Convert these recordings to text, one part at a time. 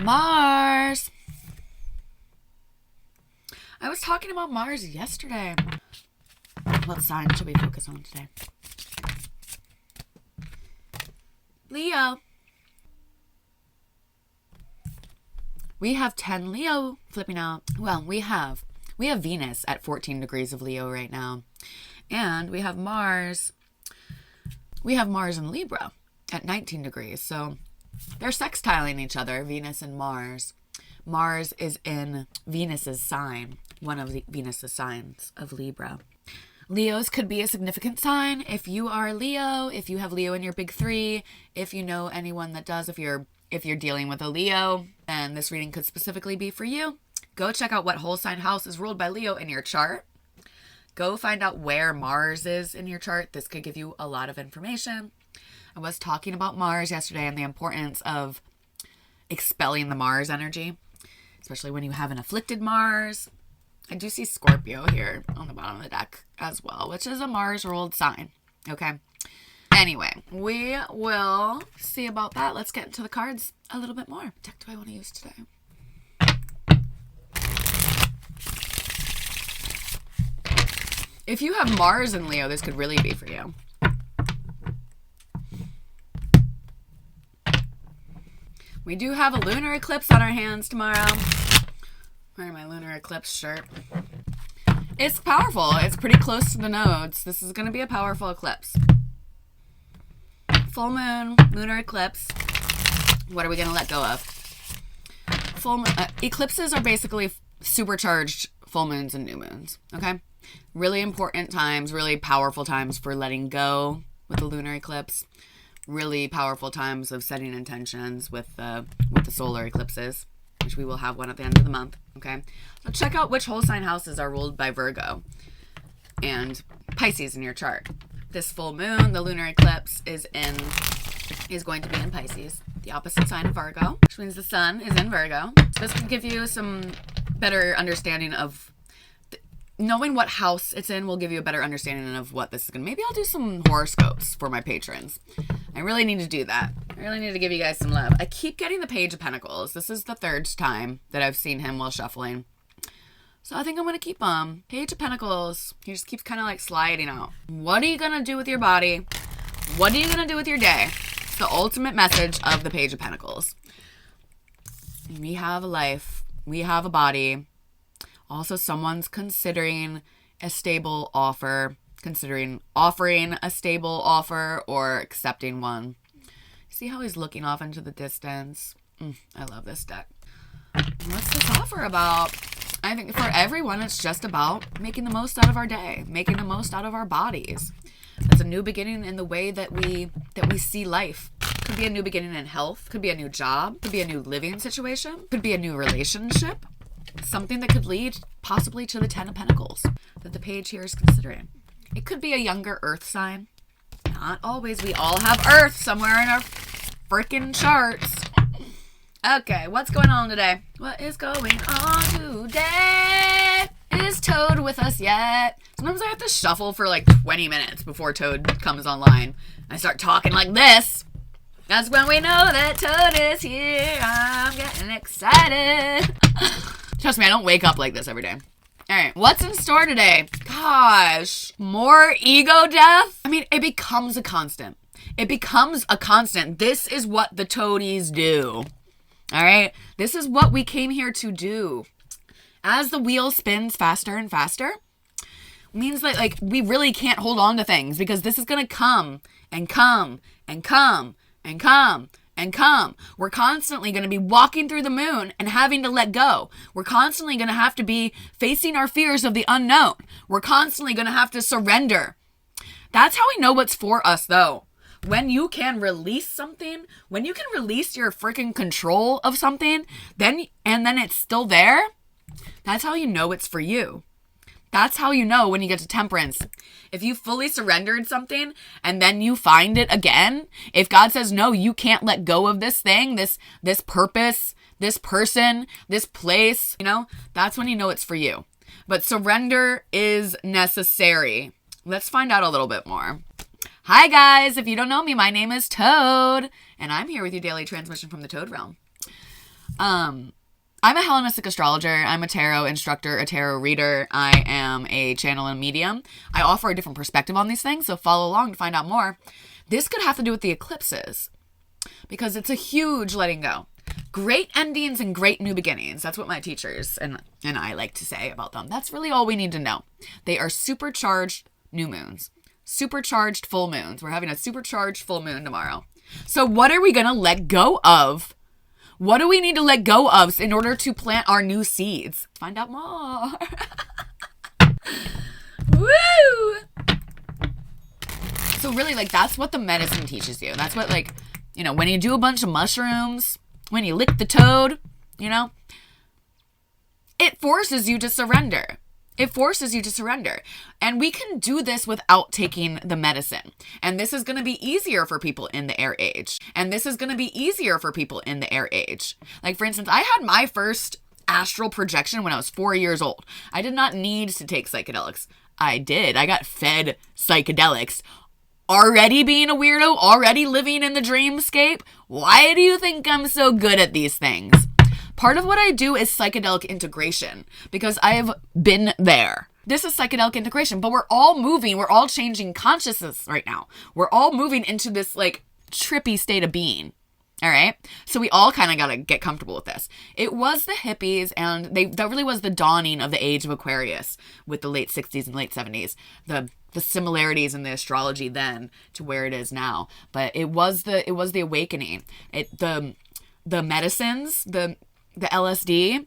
Mars. I was talking about Mars yesterday. What sign should we focus on today? Leo. We have 10 Leo flipping out. Well, we have Venus at 14 degrees of Leo right now. And we have Mars. We have Mars in Libra at 19 degrees. So they're sextiling each other, Venus and Mars. Mars is in Venus's sign, one of Venus's signs of Libra. Leos could be a significant sign. If you are Leo, if you have Leo in your big three, if you know anyone that does, if you're dealing with a Leo, then this reading could specifically be for you. Go check out what whole sign house is ruled by Leo in your chart. Go find out where Mars is in your chart. This could give you a lot of information. I was talking about Mars yesterday and the importance of expelling the Mars energy, especially when you have an afflicted Mars. I do see Scorpio here on the bottom of the deck as well, which is a Mars-ruled sign. Okay. Anyway, we will see about that. Let's get into the cards a little bit more. What deck do I want to use today? If you have Mars in Leo, this could really be for you. We do have a lunar eclipse on our hands tomorrow. Wearing my lunar eclipse shirt. It's powerful. It's pretty close to the nodes. This is going to be a powerful eclipse. Full moon, lunar eclipse. What are we going to let go of? Eclipses are basically supercharged full moons and new moons. Okay? Really important times, really powerful times for letting go with the lunar eclipse. Really powerful times of setting intentions with the solar eclipses, which we will have one at the end of the month. Okay, so check out which whole sign houses are ruled by Virgo and Pisces in your chart. This full moon, the lunar eclipse, is going to be in Pisces, the opposite sign of Virgo, which means the sun is in Virgo. So this can give you some better understanding of knowing what house it's in will give you a better understanding of what this is going to. Maybe I'll do some horoscopes for my patrons. I really need to do that. I really need to give you guys some love. I keep getting the Page of Pentacles. This is the third time that I've seen him while shuffling. So I think I'm going to keep him. Page of Pentacles. He just keeps kind of like sliding out. What are you going to do with your body? What are you going to do with your day? It's the ultimate message of the Page of Pentacles. We have a life. We have a body. Also, someone's considering a stable offer, considering offering a stable offer or accepting one. See how he's looking off into the distance? I love this deck. What's this offer about? I think for everyone, it's just about making the most out of our day, making the most out of our bodies. It's a new beginning in the way that we see life. Could be a new beginning in health. Could be a new job. Could be a new living situation. Could be a new relationship. Something that could lead possibly to the 10 of Pentacles that the page here is considering. It could be a younger earth sign. Not always. We all have earth somewhere in our freaking charts. Okay, what's going on today? What is going on today? Is Toad with us yet? Sometimes I have to shuffle for like 20 minutes before Toad comes online. I start talking like this. That's when we know that Toad is here. I'm getting excited. Trust me, I don't wake up like this every day. All right, what's in store today? Gosh, more ego death? I mean, it becomes a constant. It becomes a constant. This is what the toadies do. All right? This is what we came here to do. As the wheel spins faster and faster, means that like we really can't hold on to things because this is going to come and come and come and come and come. We're constantly going to be walking through the moon and having to let go. We're constantly going to have to be facing our fears of the unknown. We're constantly going to have to surrender. That's how we know what's for us, though. When you can release something, when you can release your freaking control of something, then it's still there, that's how you know it's for you. That's how you know when you get to temperance. If you fully surrendered something and then you find it again, if God says, no, you can't let go of this thing, this purpose, this person, this place, that's when you know it's for you. But surrender is necessary. Let's find out a little bit more. Hi guys, if you don't know me, my name is Toad, and I'm here with your daily transmission from the Toad realm. I'm a Hellenistic astrologer. I'm a tarot instructor, a tarot reader. I am a channel and medium. I offer a different perspective on these things, so follow along to find out more. This could have to do with the eclipses because it's a huge letting go. Great endings and great new beginnings. That's what my teachers and I like to say about them. That's really all we need to know. They are supercharged new moons, supercharged full moons. We're having a supercharged full moon tomorrow. So what are we going to let go of? What do we need to let go of in order to plant our new seeds? Find out more. Woo! So really, like, that's what the medicine teaches you. That's what, like, you know, when you do a bunch of mushrooms, when you lick the toad, you know, it forces you to surrender. It forces you to surrender. And we can do this without taking the medicine. And this is going to be easier for people in the air age. And this is going to be easier for people in the air age. Like, for instance, I had my first astral projection when I was 4 years old. I did not need to take psychedelics. I did. I got fed psychedelics. Already being a weirdo, already living in the dreamscape. Why do you think I'm so good at these things? Part of what I do is psychedelic integration because I have been there. This is psychedelic integration, but we're all moving. We're all changing consciousness right now. We're all moving into this like trippy state of being. All right. So we all kind of got to get comfortable with this. It was the hippies and that really was the dawning of the age of Aquarius with the late 60s and late 70s. The similarities in the astrology then to where it is now. But it was the awakening. The medicines, the LSD,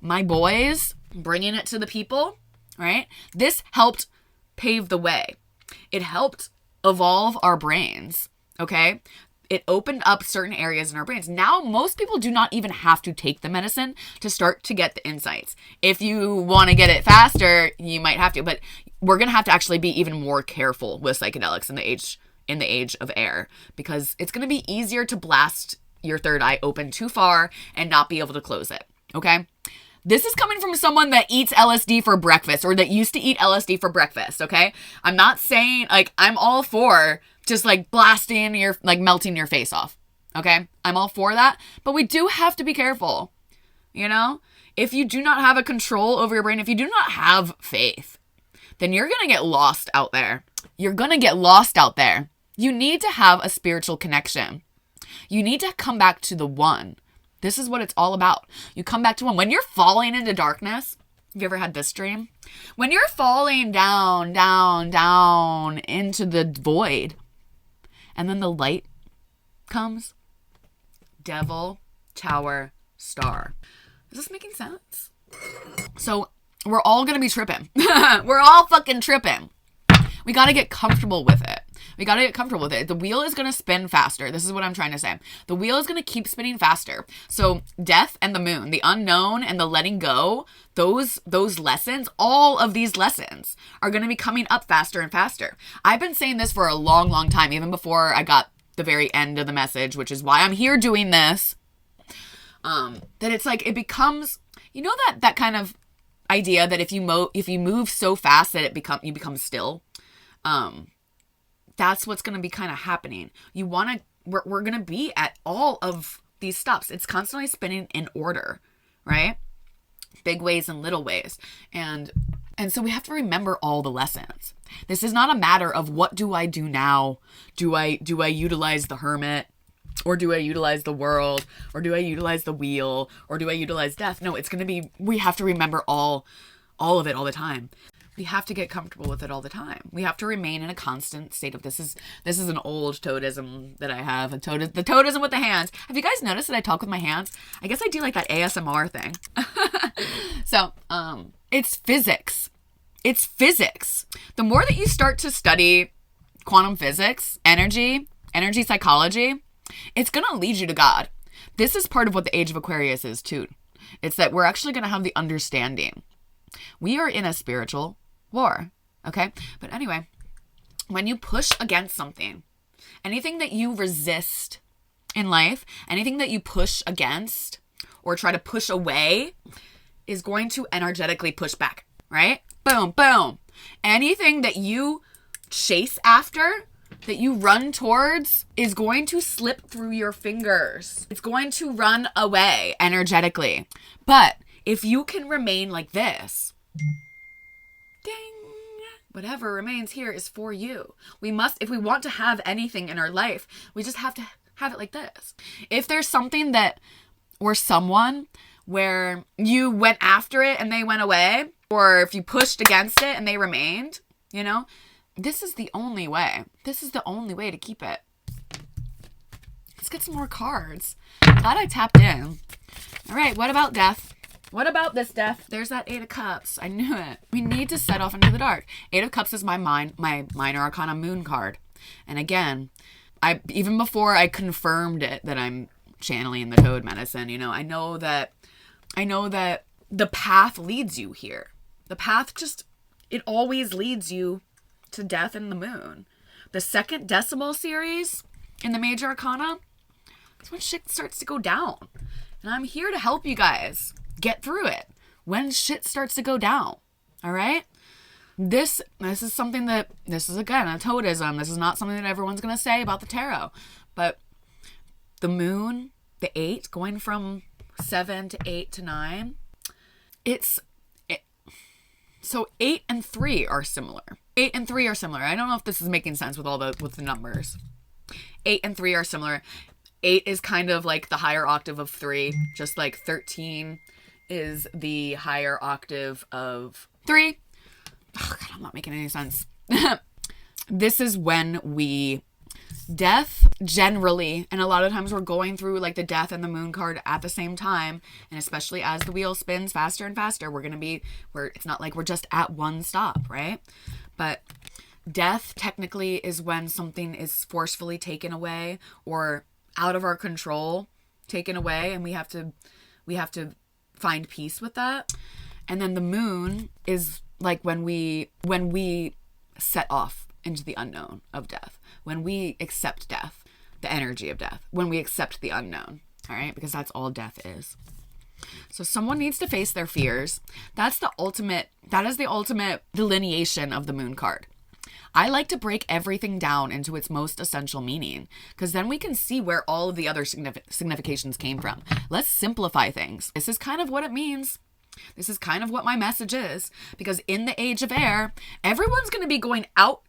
my boys, bringing it to the people, right? This helped pave the way. It helped evolve our brains, okay? It opened up certain areas in our brains. Now, most people do not even have to take the medicine to start to get the insights. If you want to get it faster, you might have to, but we're going to have to actually be even more careful with psychedelics in the age of air because it's going to be easier to blast your third eye open too far and not be able to close it, okay? This is coming from someone that eats LSD for breakfast or that used to eat LSD for breakfast, okay? I'm not saying, like, I'm all for just, like, blasting your, like, melting your face off, okay? I'm all for that, but we do have to be careful, you know? If you do not have a control over your brain, if you do not have faith, then you're going to get lost out there. You're going to get lost out there. You need to have a spiritual connection. You need to come back to the one. This is what it's all about. You come back to one. When you're falling into darkness, have you ever had this dream? When you're falling down, down, down into the void, and then the light comes, devil, tower, star. Is this making sense? So we're all going to be tripping. We're all fucking tripping. We got to get comfortable with it. We got to get comfortable with it. The wheel is going to spin faster. This is what I'm trying to say. The wheel is going to keep spinning faster. So death and the moon, the unknown and the letting go, those lessons, all of these lessons are going to be coming up faster and faster. I've been saying this for a long, long time, even before I got the very end of the message, which is why I'm here doing this. That it's like, it becomes, you know, that kind of idea that if you move so fast that you become still, that's what's going to be kind of happening. We're going to be at all of these stops. It's constantly spinning in order, right? Big ways and little ways. And so we have to remember all the lessons. This is not a matter of what do I do now? Do I utilize the hermit? Or do I utilize the world? Or do I utilize the wheel? Or do I utilize death? No, it's going to be, we have to remember all of it all the time. We have to get comfortable with it all the time. We have to remain in a constant state of this is an old toadism that I have. The toadism with the hands. Have you guys noticed that I talk with my hands? I guess I do like that ASMR thing. So, it's physics. It's physics. The more that you start to study quantum physics, energy psychology, it's going to lead you to God. This is part of what the age of Aquarius is too. It's that we're actually going to have the understanding. We are in a spiritual war, okay? But anyway, when you push against something, anything that you resist in life, anything that you push against or try to push away is going to energetically push back, right? Boom, boom. Anything that you chase after that you run towards is going to slip through your fingers. It's going to run away energetically. But if you can remain like this, ding, whatever remains here is for you. We must, if we want to have anything in our life, we just have to have it like this. If there's something that, or someone where you went after it and they went away, or if you pushed against it and they remained, you know, this is the only way. This is the only way to keep it. Let's get some more cards. Glad I tapped in. All right, what about death? What about this death? There's that Eight of Cups. I knew it. We need to set off into the dark. Eight of Cups is my minor arcana moon card. And again, even before I confirmed it that I'm channeling the toad medicine, you know, I know that the path leads you here. The path it always leads you to death and the moon. The second decimal series in the major arcana, that's when shit starts to go down. And I'm here to help you guys get through it when shit starts to go down. All right? This is something that, this is again a toadism. This is not something that everyone's going to say about the tarot. But the moon, the 8, going from 7 to 8 to 9, so 8 and 3 are similar. 8 and 3 are similar. I don't know if this is making sense with the numbers. 8 and 3 are similar. 8 is kind of like the higher octave of 3, just like 13 is the higher octave of 3. Oh God, I'm not making any sense. This is when death generally, and a lot of times we're going through like the death and the moon card at the same time, and especially as the wheel spins faster and faster, it's not like we're just at one stop, right? But death technically is when something is forcefully taken away or out of our control, taken away, and we have to find peace with that. And then the moon is like when we set off into the unknown of death, when we accept death, the energy of death, when we accept the unknown, all right? Because that's all death is. So someone needs to face their fears. That is the ultimate delineation of the moon card. I like to break everything down into its most essential meaning, because then we can see where all of the other significations came from. Let's simplify things. This is kind of what it means. This is kind of what my message is, because in the age of air, everyone's going to be going out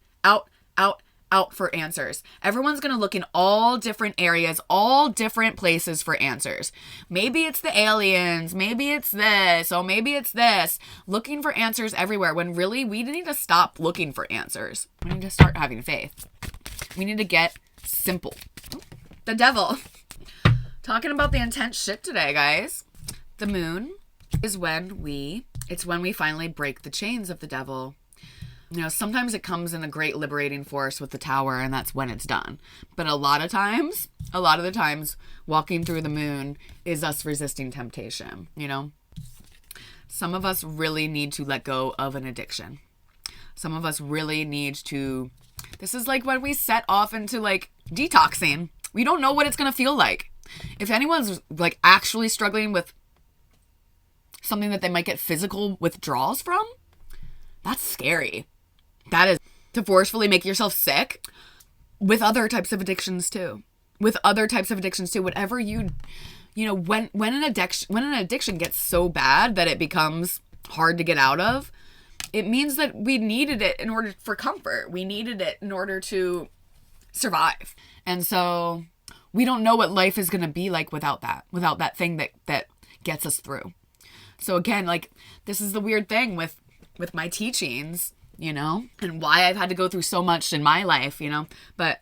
for answers. Everyone's going to look in all different areas, all different places for answers. Maybe it's the aliens, maybe it's this, or maybe it's this. Looking for answers everywhere, when really we need to stop looking for answers. We need to start having faith. We need to get simple. The devil. Talking about the intense shit today, guys. The moon is when we finally break the chains of the devil. You know, sometimes it comes in a great liberating force with the tower, and that's when it's done. But a lot of the times, walking through the moon is us resisting temptation, you know? Some of us really need to let go of an addiction. Some of us really need to, this is like when we set off into like detoxing. We don't know what it's going to feel like. If anyone's like actually struggling with something that they might get physical withdrawals from, that's scary. That is to forcefully make yourself sick. With other types of addictions too. Whatever you know, when an addiction gets so bad that it becomes hard to get out of, it means that we needed it in order for comfort. We needed it in order to survive. And so we don't know what life is going to be like without that thing that gets us through. So again, like, this is the weird thing with my teachings, you know, and why I've had to go through so much in my life, you know, but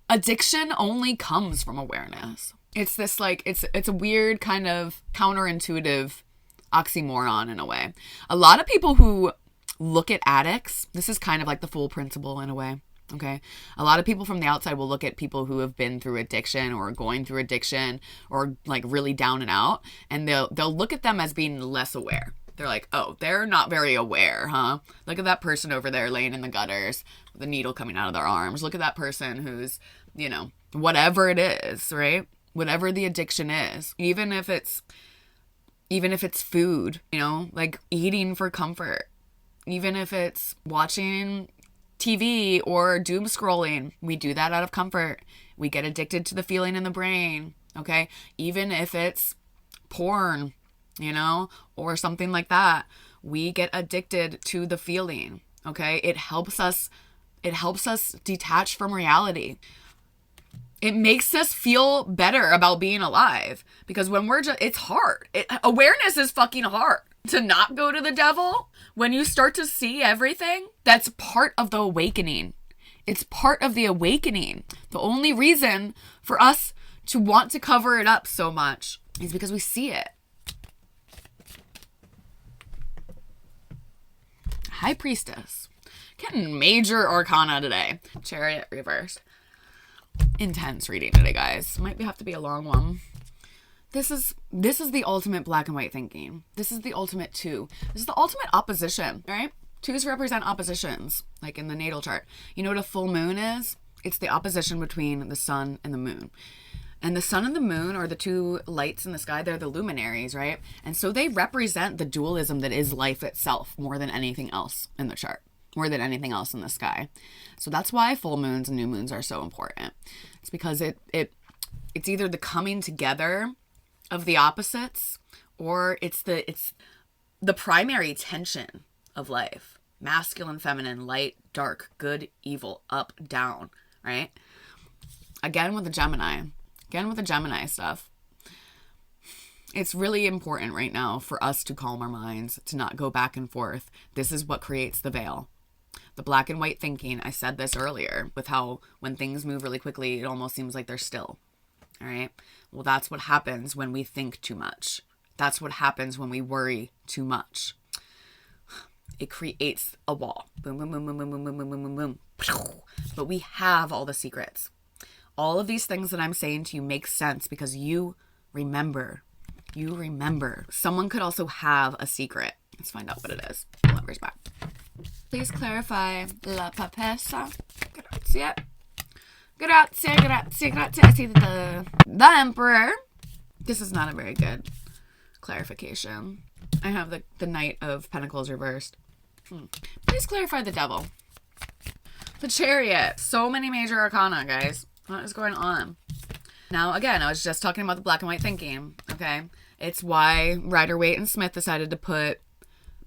addiction only comes from awareness. It's this like, it's a weird kind of counterintuitive oxymoron in a way. A lot of people who look at addicts, this is kind of like the fool principle in a way. Okay. A lot of people from the outside will look at people who have been through addiction or going through addiction or like really down and out, and they'll look at them as being less aware. They're like, oh, they're not very aware, huh? Look at that person over there laying in the gutters with a needle coming out of their arms. Look at that person who's, you know, whatever it is, right? Whatever the addiction is, even if it's food, you know, like eating for comfort, even if it's watching TV or doom scrolling. We do that out of comfort. We get addicted to the feeling in the brain, okay? Even if it's porn, you know, or something like that, we get addicted to the feeling, okay? It helps us detach from reality. It makes us feel better about being alive, because when we're just, it's hard. Awareness is fucking hard. To not go to the devil, when you start to see everything, that's part of the awakening. It's part of the awakening. The only reason for us to want to cover it up so much is because we see it. High Priestess. Getting major arcana today. Chariot reversed. Intense reading today, guys. Might have to be a long one. This is the ultimate black and white thinking. This is the ultimate two. This is the ultimate opposition, right? Twos represent oppositions, like in the natal chart. You know what a full moon is? It's the opposition between the sun and the moon. And the sun and the moon are the two lights in the sky. They're the luminaries, right? And so they represent the dualism that is life itself more than anything else in the chart, more than anything else in the sky. So that's why full moons and new moons are so important. It's because it's either the coming together of the opposites, or it's the primary tension of life. Masculine, feminine, light, dark, good, evil, up, down, right? Again with the Gemini stuff. It's really important right now for us to calm our minds, to not go back and forth. This is what creates the veil. The black and white thinking, I said this earlier, with how when things move really quickly, it almost seems like they're still. All right. Well, that's what happens when we think too much. That's what happens when we worry too much. It creates a wall. Boom, boom, boom, boom, boom, boom, boom, boom, boom, boom, boom. But we have all the secrets. All of these things that I'm saying to you make sense because you remember. You remember. Someone could also have a secret. Let's find out what it is. Lover's back. Please clarify la papessa. Grazie. Grazie, grazie, grazie. I see the Emperor. This is not a very good clarification. I have the Knight of Pentacles reversed. Please clarify the Devil. The Chariot. So many major arcana, guys. What is going on? Now, again, I was just talking about the black and white thinking, okay? It's why Rider-Waite and Smith decided to put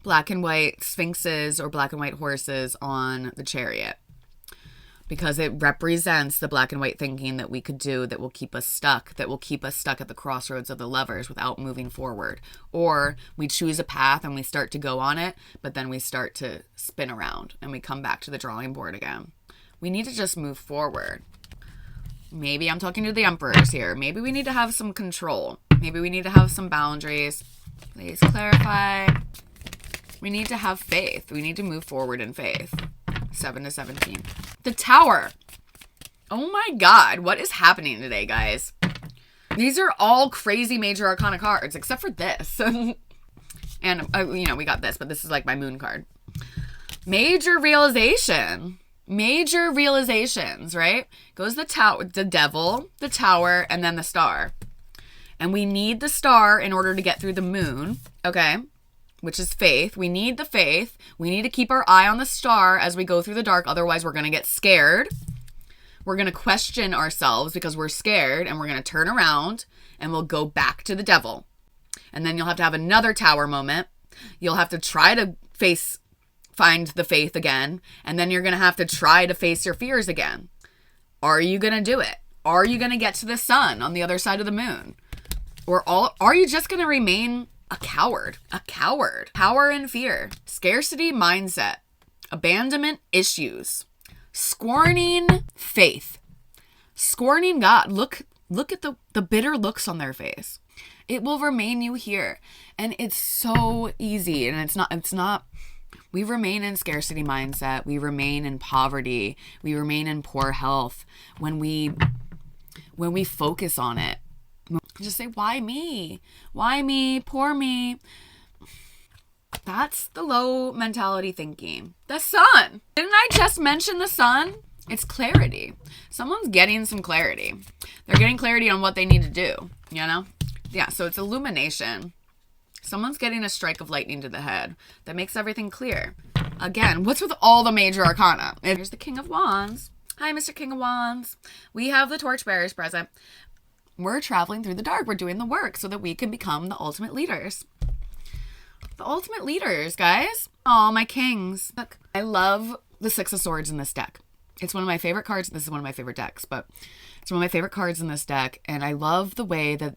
black and white sphinxes or black and white horses on the Chariot, because it represents the black and white thinking that we could do that will keep us stuck, at the crossroads of the Lovers without moving forward. Or we choose a path and we start to go on it, but then we start to spin around and we come back to the drawing board again. We need to just move forward. Maybe I'm talking to the Emperors here. Maybe we need to have some control. Maybe we need to have some boundaries. Please clarify. We need to have faith. We need to move forward in faith. 7 to 17. The Tower. Oh my God. What is happening today, guys? These are all crazy major arcana cards, except for this. And, we got this, but this is like my moon card. Major realization. Major realizations, right? Goes the Devil, the Tower, and then the Star. And we need the Star in order to get through the moon, okay? Which is faith. We need the faith. We need to keep our eye on the Star as we go through the dark. Otherwise, we're going to get scared. We're going to question ourselves because we're scared, and we're going to turn around and we'll go back to the Devil. And then you'll have to have another Tower moment. You'll have to try to find the faith again, and then you're going to have to try to face your fears again. Are you going to do it? Are you going to get to the sun on the other side of the moon? Or are you just going to remain a coward? A coward. Power and fear. Scarcity mindset. Abandonment issues. Scorning faith. Scorning God. Look at the bitter looks on their face. It will remain you here. And it's so easy. And it's not. We remain in scarcity mindset. We remain in poverty. We remain in poor health when we focus on it. Just say, why me? Why me? Poor me. That's the low mentality thinking. The sun. Didn't I just mention the sun? It's clarity. Someone's getting some clarity. They're getting clarity on what they need to do, you know? Yeah, so it's illumination. Someone's getting a strike of lightning to the head that makes everything clear. Again, what's with all the major arcana? Here's the King of Wands. Hi, Mr. King of Wands. We have the Torchbearers present. We're traveling through the dark. We're doing the work so that we can become the ultimate leaders. The ultimate leaders, guys. Oh, my kings. Look, I love the Six of Swords in this deck. It's one of my favorite cards. This is one of my favorite decks, but it's one of my favorite cards in this deck. And I love the way that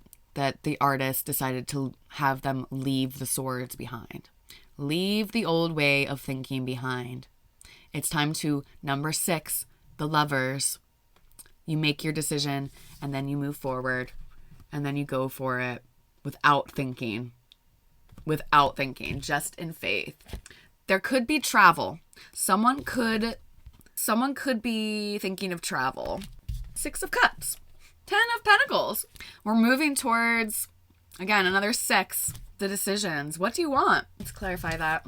the artist decided to have them leave the swords behind. Leave the old way of thinking behind. It's time to, number 6, the lovers. You make your decision and then you move forward and then you go for it without thinking. Without thinking, just in faith. There could be travel. Someone could be thinking of travel. 6 of Cups. 10 of Pentacles. We're moving towards, again, another 6. The decisions. What do you want? Let's clarify that.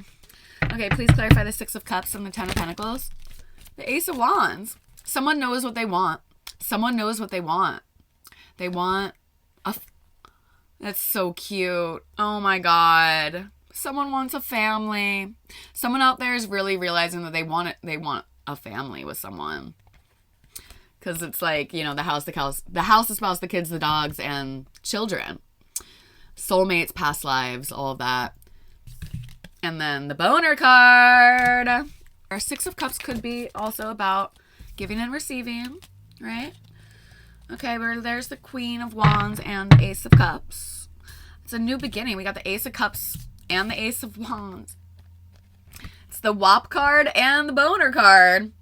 Okay, please clarify the 6 of Cups and the 10 of Pentacles. The Ace of Wands. Someone knows what they want. Someone knows what they want. They want a... That's so cute. Oh my God. Someone wants a family. Someone out there is really realizing that they want a family with someone. Because it's like, you know, the house, the spouse, the kids, the dogs, and children. Soulmates, past lives, all of that. And then the boner card. Our 6 of Cups could be also about giving and receiving, right? Okay, there's the Queen of Wands and the Ace of Cups. It's a new beginning. We got the Ace of Cups and the Ace of Wands. It's the WAP card and the boner card.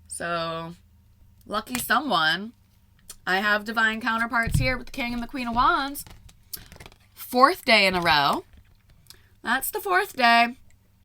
So, lucky someone. I have divine counterparts here with the King and the Queen of Wands. 4th day in a row. That's the 4th day.